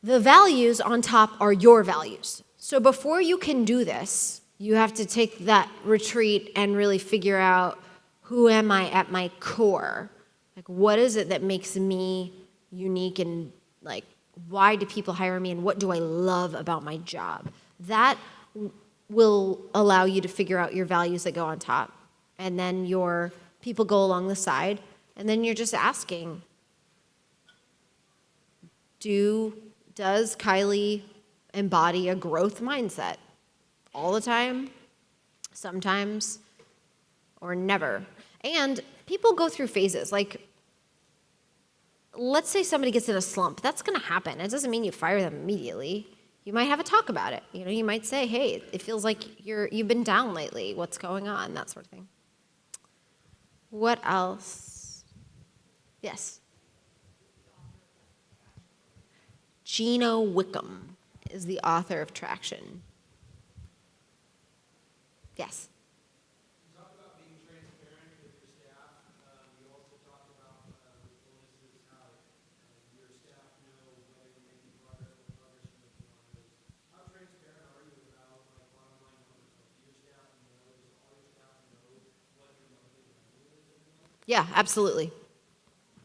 the values on top are your values. So before you can do this, you have to take that retreat and really figure out, who am I at my core? Like, what is it that makes me unique, and like, why do people hire me, and what do I love about my job? That will allow you to figure out your values that go on top. And then your people go along the side. And then you're just asking, does Kylie embody a growth mindset? All the time? Sometimes? Or never? And people go through phases. Like, let's say somebody gets in a slump. That's going to happen. It doesn't mean you fire them immediately. You might have a talk about it. You know, you might say, hey, it feels like you've been down lately. What's going on? That sort of thing. What else? Yes. Gino Wickham is the author of Traction. Yes. You talk about being transparent with your staff. You also talk about with bonuses, how your staff know whether you're making progress, what progress you're making on those. How transparent are you about like bottom line numbers? Like, do your staff know? Does all your staff know what your monthly revenue is every month? Yeah, absolutely.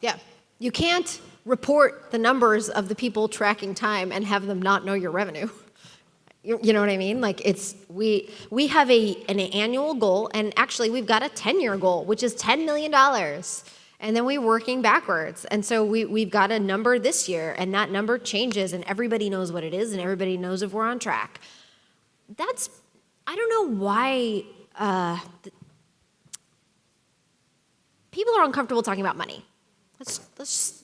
Yeah. You can't report the numbers of the people tracking time and have them not know your revenue. You know what I mean? Like, we have an annual goal, and actually we've got a 10-year goal, which is $10 million. And then we're working backwards. And so we've got a number this year, and that number changes, and everybody knows what it is, and everybody knows if we're on track. I don't know why people are uncomfortable talking about money. Let's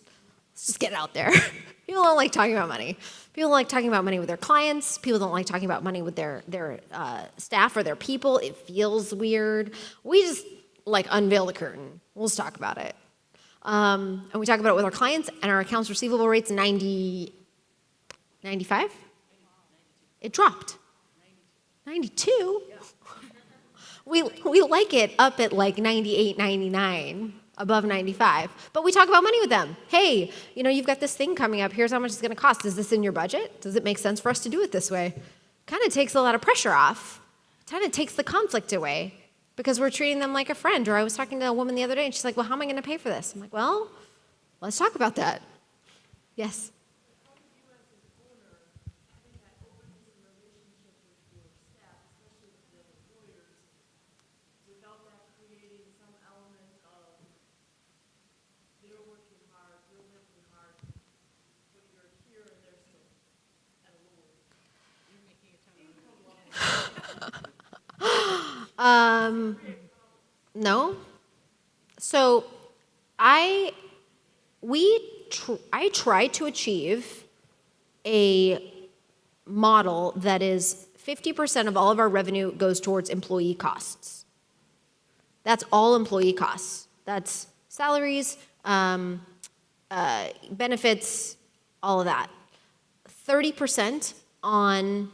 Let's just get it out there. People don't like talking about money. People don't like talking about money with their clients. People don't like talking about money with their staff or their people. It feels weird. We just like unveil the curtain. We'll just talk about it. And we talk about it with our clients, and our accounts receivable rate's 95? It dropped. 92? We like it up at like 98, 99, above 95. But we talk about money with them. Hey, you've got this thing coming up. Here's how much it's going to cost. Is this in your budget? Does it make sense for us to do it this way? Kind of takes a lot of pressure off. Kind of takes the conflict away because we're treating them like a friend. Or I was talking to a woman the other day, and she's like, well, how am I going to pay for this? I'm like, well, let's talk about that. Yes? No. So I try to achieve a model that is 50% of all of our revenue goes towards employee costs. That's all employee costs. That's salaries, benefits, all of that. 30% on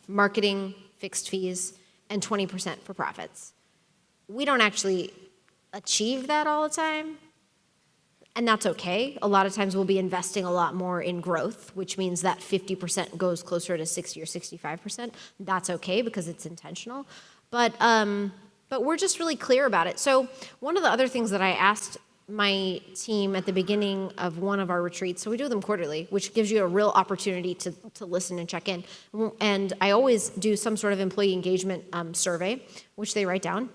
marketing, fixed fees, and 20% for profits. We don't actually achieve that all the time, and that's okay. A lot of times we'll be investing a lot more in growth, which means that 50% goes closer to 60 or 65%. That's okay because it's intentional. But we're just really clear about it. So one of the other things that I asked my team at the beginning of one of our retreats, so we do them quarterly, which gives you a real opportunity to listen and check in. And I always do some sort of employee engagement survey, which they write down.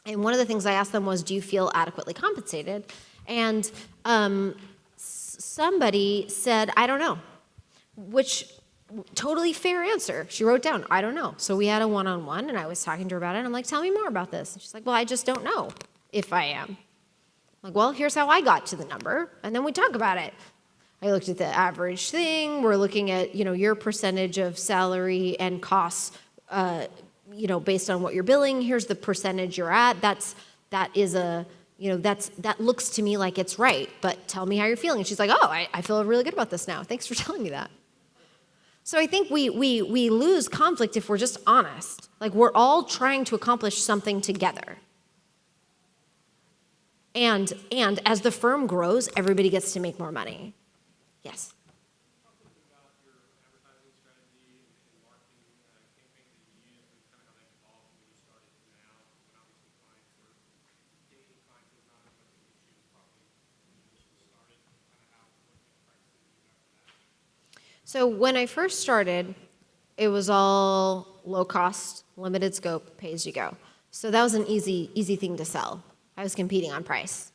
And one of the things I asked them was, do you feel adequately compensated? And somebody said, I don't know, which totally fair answer. She wrote down, I don't know. So we had a one-on-one, and I was talking to her about it, and I'm like, tell me more about this. And she's like, well, I just don't know if I am. Like, well, here's how I got to the number, and then we talk about it. I looked at the average thing. We're looking at, your percentage of salary and costs, based on what you're billing. Here's the percentage you're at. That looks to me like it's right, but tell me how you're feeling. And she's like, oh, I feel really good about this now. Thanks for telling me that. So I think we lose conflict if we're just honest. Like, we're all trying to accomplish something together. And as the firm grows, everybody gets to make more money. Yes? Talk a little bit about your advertising strategy and marketing campaigns that you use and kind of how that's evolved from when you started to now, when obviously clients are dating clients is not as much of an issue probably when you initially started, kind of what kind of practices you got for that. So when I first started, it was all low cost, limited scope, pay as you go. So that was an easy thing to sell. I was competing on price.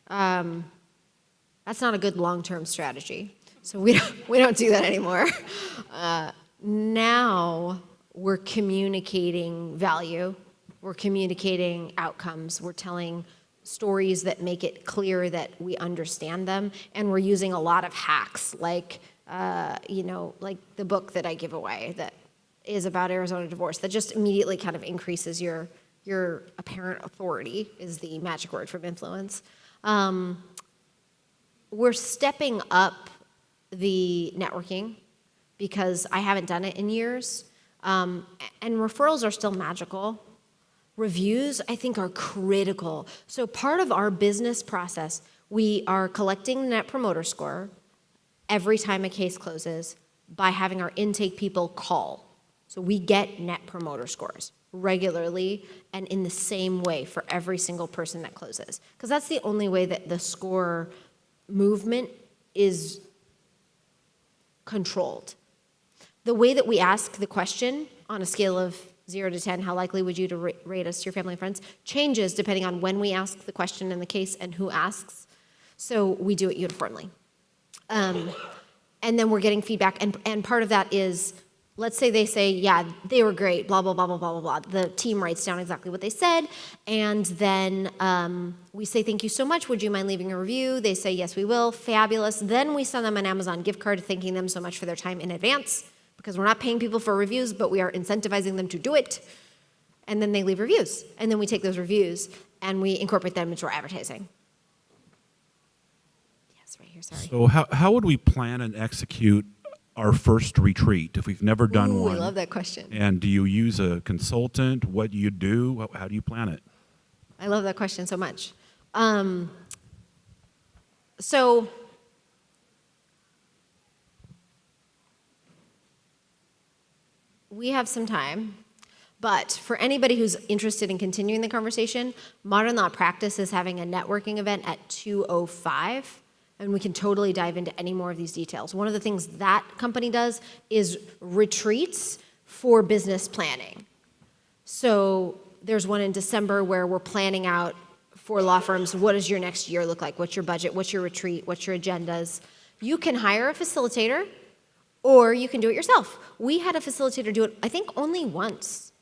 That's not a good long-term strategy. So we don't do that anymore. Now we're communicating value. We're communicating outcomes. We're telling stories that make it clear that we understand them, and we're using a lot of hacks, like like the book that I give away that is about Arizona divorce, that just immediately kind of increases your apparent authority, is the magic word from influence. We're stepping up the networking because I haven't done it in years. And referrals are still magical. Reviews, I think, are critical. So part of our business process, we are collecting Net Promoter Score every time a case closes by having our intake people call. So we get Net Promoter Scores regularly and in the same way for every single person that closes. Because that's the only way that the score movement is controlled. The way that we ask the question on a scale of 0 to 10, how likely would you to rate us to your family and friends, changes depending on when we ask the question in the case and who asks. So we do it uniformly. And then we're getting feedback, and part of that is let's say they say, yeah, they were great, blah, blah, blah, blah, blah, blah, blah. The team writes down exactly what they said, and then we say, thank you so much, would you mind leaving a review? They say, yes, we will, fabulous. Then we send them an Amazon gift card thanking them so much for their time in advance, because we're not paying people for reviews, but we are incentivizing them to do it. And then they leave reviews, and then we take those reviews, and we incorporate them into our advertising. Yes, right here, sorry. So how would we plan and execute our first retreat if we've never done Ooh, one? I love that question. And do you use a consultant? What do you do? How do you plan it? I love that question so much. So we have some time, but for anybody who's interested in continuing the conversation, Modern Law Practice is having a networking event at 2:05. And we can totally dive into any more of these details. One of the things that company does is retreats for business planning. So there's one in December where we're planning out for law firms, what does your next year look like? What's your budget? What's your retreat? What's your agendas? You can hire a facilitator, or you can do it yourself. We had a facilitator do it, I think, only once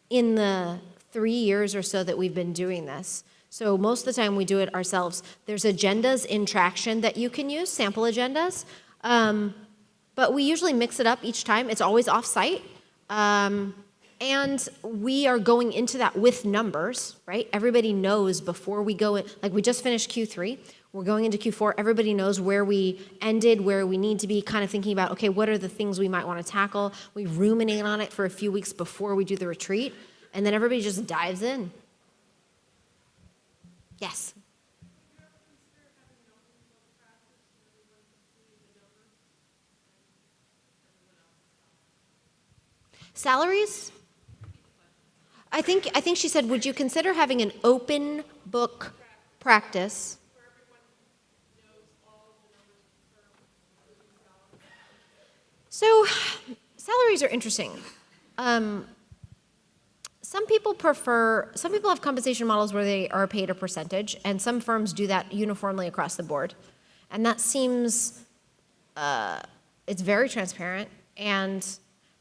in the 3 years or so that we've been doing this. So most of the time we do it ourselves. There's agendas in Traction that you can use, sample agendas. But we usually mix it up each time. It's always off-site. And we are going into that with numbers, right? Everybody knows before we go in, like we just finished Q3. We're going into Q4. Everybody knows where we ended, where we need to be, kind of thinking about, okay, what are the things we might want to tackle? We ruminate on it for a few weeks before we do the retreat. And then everybody just dives in. Yes. Salaries? I think she said, would you consider having an open book practice? So, salaries are interesting. Some people have compensation models where they are paid a percentage, and some firms do that uniformly across the board. And that seems, it's very transparent and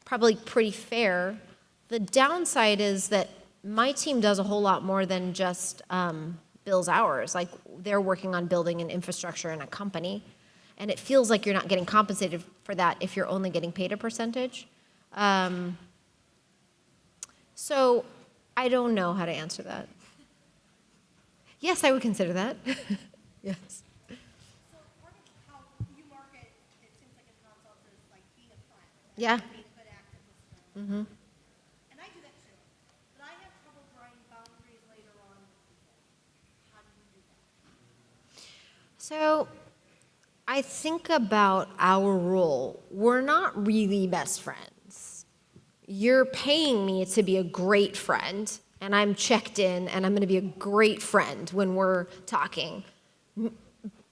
probably pretty fair. The downside is that my team does a whole lot more than just bills hours. Like, they're working on building an infrastructure in a company, and it feels like you're not getting compensated for that if you're only getting paid a percentage. So I don't know how to answer that. Yes, I would consider that. Yes. So part of how you market, it seems like in consult is like being a friend. Yeah. Being a good active listener. And I do that too. But I have trouble drawing boundaries later on with people. How do you do that? So I think about our role. We're not really best friends. You're paying me to be a great friend, and I'm checked in, and I'm going to be a great friend when we're talking.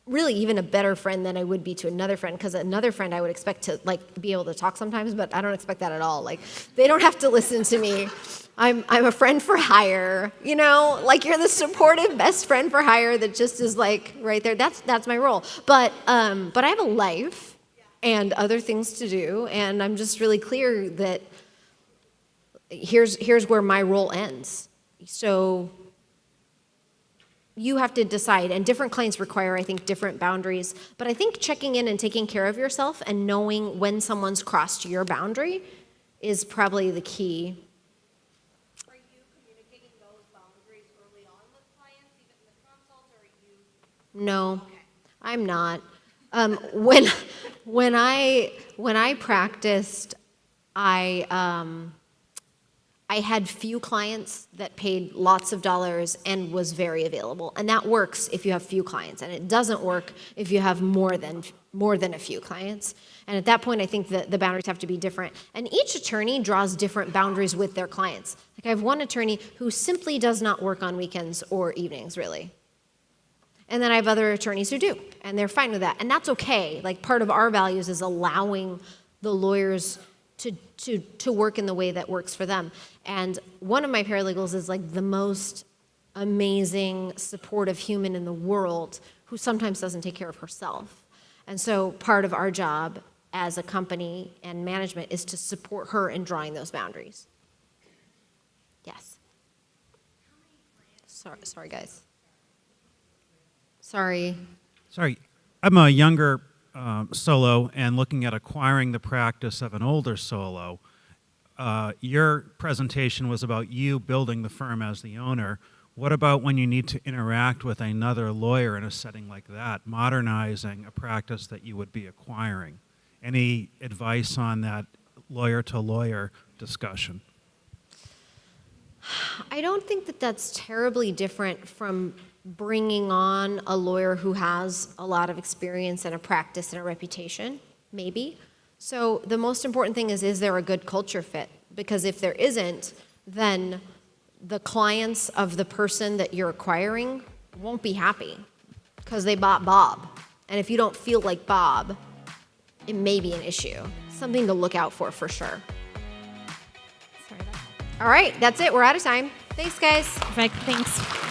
Really, even a better friend than I would be to another friend, because another friend I would expect to be able to talk sometimes, but I don't expect that at all. Like, they don't have to listen to me. I'm a friend for hire, you know? Like, you're the supportive best friend for hire that just is like right there. That's my role. But I have a life and other things to do, and I'm just really clear that here's where my role ends. So you have to decide, and different clients require, I think, different boundaries. But I think checking in and taking care of yourself and knowing when someone's crossed your boundary is probably the key. Are you communicating those boundaries early on with clients, even in the consult, or are you? No, I'm not. When I practiced, I had few clients that paid lots of dollars and was very available. And that works if you have few clients. And it doesn't work if you have more than a few clients. And at that point, I think that the boundaries have to be different. And each attorney draws different boundaries with their clients. Like, I have one attorney who simply does not work on weekends or evenings, really. And then I have other attorneys who do, and they're fine with that. And that's okay. Like, part of our values is allowing the lawyers to work in the way that works for them. And one of my paralegals is like the most amazing, supportive human in the world who sometimes doesn't take care of herself. And so part of our job as a company and management is to support her in drawing those boundaries. Yes. Sorry, guys. Sorry. Sorry, I'm a younger solo and looking at acquiring the practice of an older solo. Your presentation was about you building the firm as the owner. What about when you need to interact with another lawyer in a setting like that, modernizing a practice that you would be acquiring? Any advice on that lawyer-to-lawyer discussion? I don't think that that's terribly different from bringing on a lawyer who has a lot of experience and a practice and a reputation, maybe. So the most important thing is there a good culture fit? Because if there isn't, then the clients of the person that you're acquiring won't be happy because they bought Bob. And if you don't feel like Bob, it may be an issue. Something to look out for sure. Sorry, All right, that's it. We're out of time. Thanks, guys. Perfect. Thanks.